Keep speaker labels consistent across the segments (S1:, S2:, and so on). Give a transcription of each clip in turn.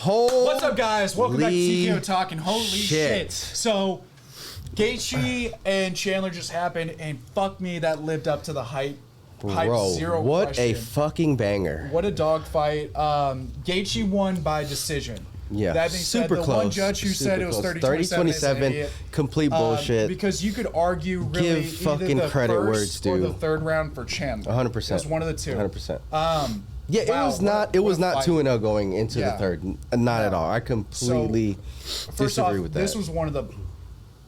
S1: What's up, guys? Welcome back to TKO Talking. Holy shit. So, Gaethje and Chandler just happened, and fuck me, that lived up to the hype.
S2: Bro,
S1: zero
S2: what
S1: question.
S2: a fucking banger.
S1: What a dogfight. Gaethje won by decision.
S2: Yeah,
S1: that being
S2: super
S1: said, the
S2: close.
S1: one judge who said it was
S2: 30-27, complete bullshit.
S1: Because you could argue really
S2: Give fucking
S1: either the
S2: credit
S1: first
S2: where it's due.
S1: or the third round for Chandler.
S2: 100%.
S1: It was one of the two.
S2: 100%.
S1: Wow,
S2: Yeah, it was not 2-0 going into the third. Not at all. I completely disagree with that.
S1: This was one of the.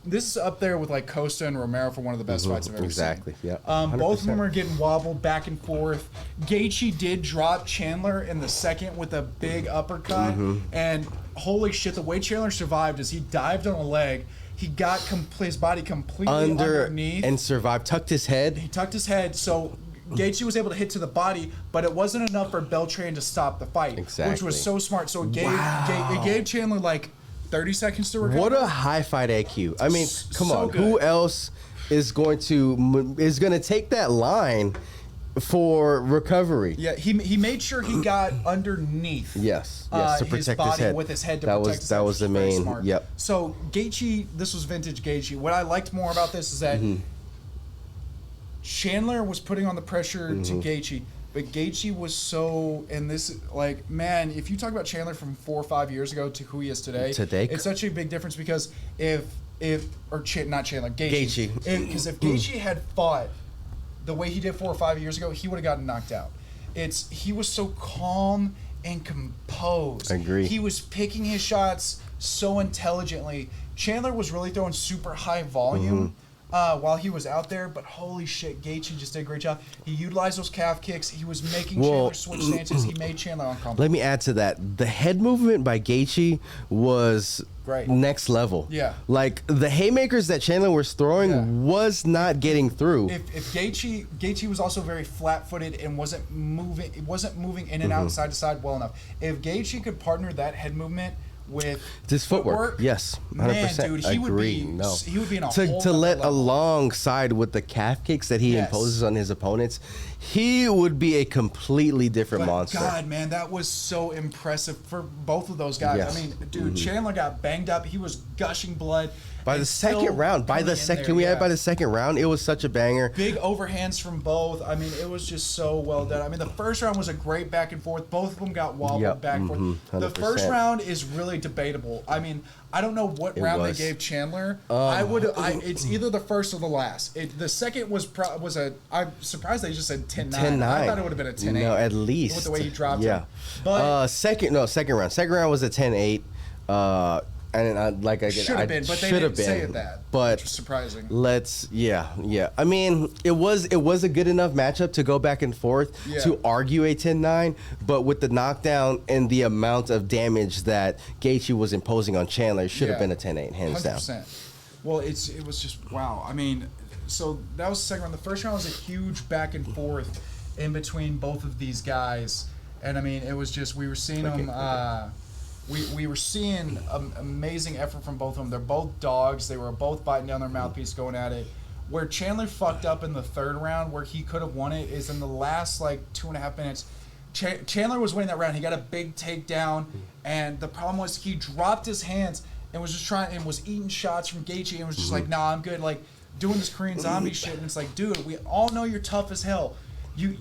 S1: This is up there with like Costa and Romero for one of the best fights I've ever
S2: seen. Yeah.
S1: Both of them are getting wobbled back and forth. Gaethje did drop Chandler in the second with a big uppercut, and holy shit, the way Chandler survived is he dived on a leg. He got his body completely underneath
S2: and survived. Tucked his head.
S1: He tucked his head, so Gaethje was able to hit to the body, but it wasn't enough for Beltran to stop the fight, which was so smart. So it gave Chandler like 30 seconds to recover.
S2: What a high fight IQ. I mean, come on.
S1: Good.
S2: Who else is going to take that line for recovery?
S1: Yeah, he made sure he got underneath.
S2: Yes, to protect
S1: his body
S2: his head
S1: with his head to
S2: that
S1: protect his head.
S2: That was the main.
S1: Smart.
S2: Yep.
S1: So Gaethje, this was vintage Gaethje. What I liked more about this is that Chandler was putting on the pressure to Gaethje, but Gaethje was so, and this, like, man, if you talk about Chandler from 4 or 5 years ago to who he is today, it's such a big difference because not Chandler, Gaethje. Because if Gaethje had fought the way he did 4 or 5 years ago, he would have gotten knocked out. He was so calm and composed.
S2: I agree.
S1: He was picking his shots so intelligently. Chandler was really throwing super high volume while he was out there, but holy shit, Gaethje just did a great job. He utilized those calf kicks. He was making Chandler switch stances. He made Chandler uncomfortable.
S2: Let me add to that. The head movement by Gaethje was
S1: great.
S2: Next level.
S1: Yeah.
S2: Like, the haymakers that Chandler was throwing was not getting through.
S1: If Gaethje was also very flat-footed and wasn't moving in and out side to side well enough. If Gaethje could partner that head movement with
S2: his footwork, yes, 100%.
S1: Man, dude, he would be in a whole
S2: to let
S1: level.
S2: Alongside with the calf kicks that he imposes on his opponents, he would be a completely different monster.
S1: God, man, that was so impressive for both of those guys.
S2: Yes.
S1: I mean, dude, Chandler got banged up. He was gushing blood.
S2: By the second round, by the second round, it was such a banger.
S1: Big overhands from both. I mean, it was just so well done. I mean, the first round was a great back and forth. Both of them got wobbled back and forth.
S2: 100%.
S1: The first round is really debatable. I mean, I don't know what round they gave Chandler. It's either the first or the last. The second I'm surprised they just said 10-9.
S2: 10-9.
S1: I thought it would have been a 10-8.
S2: No, at least.
S1: With the way he dropped
S2: it.
S1: But
S2: second round. Second round was a 10-8. And
S1: should have been, but they didn't say it that.
S2: But
S1: which was surprising.
S2: I mean, it was a good enough matchup to go back and forth to argue a 10-9. But with the knockdown and the amount of damage that Gaethje was imposing on Chandler, it should have been a 10-8, hands
S1: 100%.
S2: down.
S1: Well, it was just wow. I mean, so that was the second round. The first round was a huge back and forth in between both of these guys, and I mean, it was just we were seeing them. We were seeing amazing effort from both of them. They're both dogs. They were both biting down their mouthpiece, going at it. Where Chandler fucked up in the third round, where he could have won it, is in the last like 2.5 minutes. Chandler was winning that round. He got a big takedown, and the problem was he dropped his hands and was just was eating shots from Gaethje and was just like, nah, I'm good. Like doing this Korean zombie shit, and it's like, dude, we all know you're tough as hell. You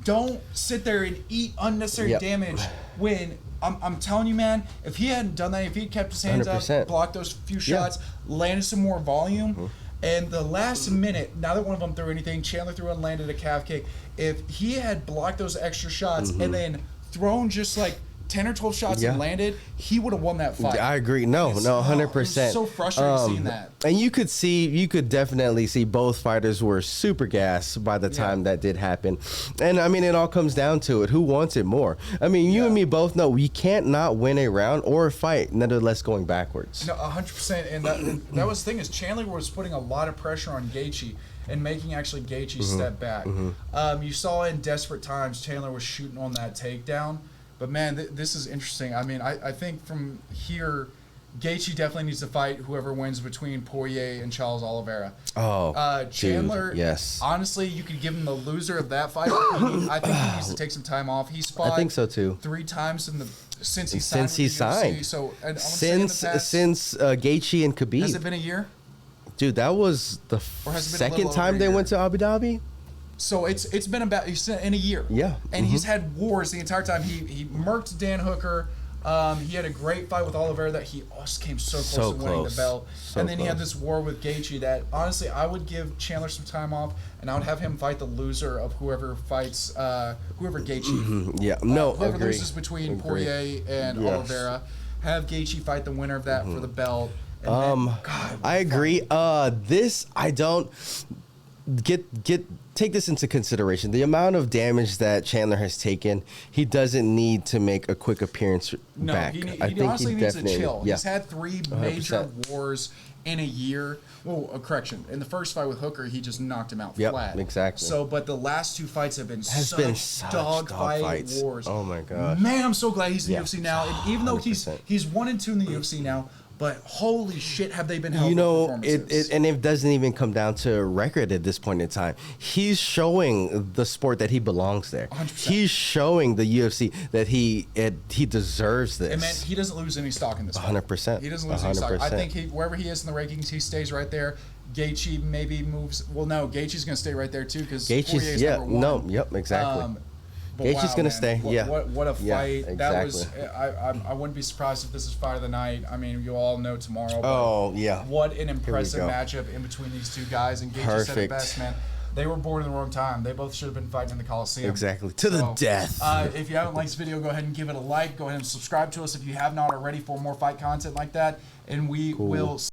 S1: don't sit there and eat unnecessary damage when. I'm telling you, man, if he hadn't done that, if he had kept his hands
S2: 100%.
S1: up, blocked those few shots, landed some more volume, and the last minute, neither one of them threw anything. Chandler threw and landed a calf kick. If he had blocked those extra shots and then thrown just like 10 or 12 shots and landed, he would have won that fight.
S2: I agree. No, 100%.
S1: It was so frustrating seeing that.
S2: And you could definitely see both fighters were super gassed by the time that did happen. And I mean, it all comes down to it. Who wants it more? I mean, you and me both know we can't not win a round or a fight, nevertheless going backwards.
S1: No, 100%. And that was the thing is Chandler was putting a lot of pressure on Gaethje and making actually Gaethje step back. You saw in desperate times Chandler was shooting on that takedown. But, man, this is interesting. I mean, I think from here, Gaethje definitely needs to fight whoever wins between Poirier and Charles Oliveira. Chandler,
S2: dude, yes.
S1: Honestly, you could give him the loser of that fight. I think he needs to take some time off. He's fought
S2: I think so too.
S1: 3 times in the Since he signed.
S2: Since he
S1: with the UFC.
S2: signed.
S1: So and I wanna say in the past,
S2: since Gaethje and Khabib.
S1: has it been a year?
S2: Dude, that was the
S1: Or has it been a little
S2: second time
S1: over a
S2: they
S1: year?
S2: went to Abu Dhabi.
S1: So it's been about in a year.
S2: Yeah.
S1: And he's had wars the entire time. He murked Dan Hooker. He had a great fight with Oliveira that he also came so close to winning the belt.
S2: So
S1: and then he had
S2: close.
S1: this war with Gaethje that honestly I would give Chandler some time off and I would have him fight the loser of whoever fights whoever Gaethje.
S2: Yeah, no,
S1: Whoever
S2: agree.
S1: loses between Poirier and
S2: Yes.
S1: Oliveira. Have Gaethje fight the winner of that for the belt. And then, God,
S2: I agree. This I don't take this into consideration. The amount of damage that Chandler has taken, he doesn't need to make a quick appearance
S1: No,
S2: back.
S1: he
S2: I think
S1: honestly
S2: he
S1: needs to
S2: definitely,
S1: chill.
S2: yeah.
S1: He's had 3 major
S2: 100%.
S1: wars in a year. Well, correction. In the first fight with Hooker, he just knocked him out
S2: Yep,
S1: flat.
S2: exactly.
S1: So, but the last 2 fights have been
S2: such
S1: dogfight
S2: dogfights.
S1: wars.
S2: Oh my gosh.
S1: Man, I'm so glad he's in the
S2: Yeah.
S1: UFC now. And even though
S2: 100%.
S1: he's 1 and 2 in the UFC now, but holy shit, have they been held
S2: You know,
S1: performances.
S2: and it doesn't even come down to record at this point in time. He's showing the sport that he belongs there.
S1: 100%.
S2: He's showing the UFC that he deserves this.
S1: And man, he doesn't lose any stock in this fight.
S2: 100%.
S1: He doesn't lose any stock. I
S2: 100%.
S1: think wherever he is in the rankings, he stays right there. Gaethje maybe moves. Well, no, Gaethje's going to stay right there too because
S2: Gaethje's, yeah, no, yep, exactly.
S1: But
S2: Gaethje's gonna
S1: man,
S2: stay,
S1: What,
S2: yeah.
S1: what a
S2: Yeah,
S1: fight that was!
S2: exactly.
S1: I wouldn't be surprised if this is fight of the night. I mean, you all know tomorrow. But
S2: Oh, yeah.
S1: What an impressive
S2: go.
S1: matchup in between these 2 guys. And Gaethje said it
S2: Perfect.
S1: best, man. They were born in the wrong time. They both should have been fighting in the Coliseum.
S2: Exactly. To the death.
S1: If you haven't liked this video, go ahead and give it a like. Go ahead and subscribe to us if you have not already for more fight content like that. And we will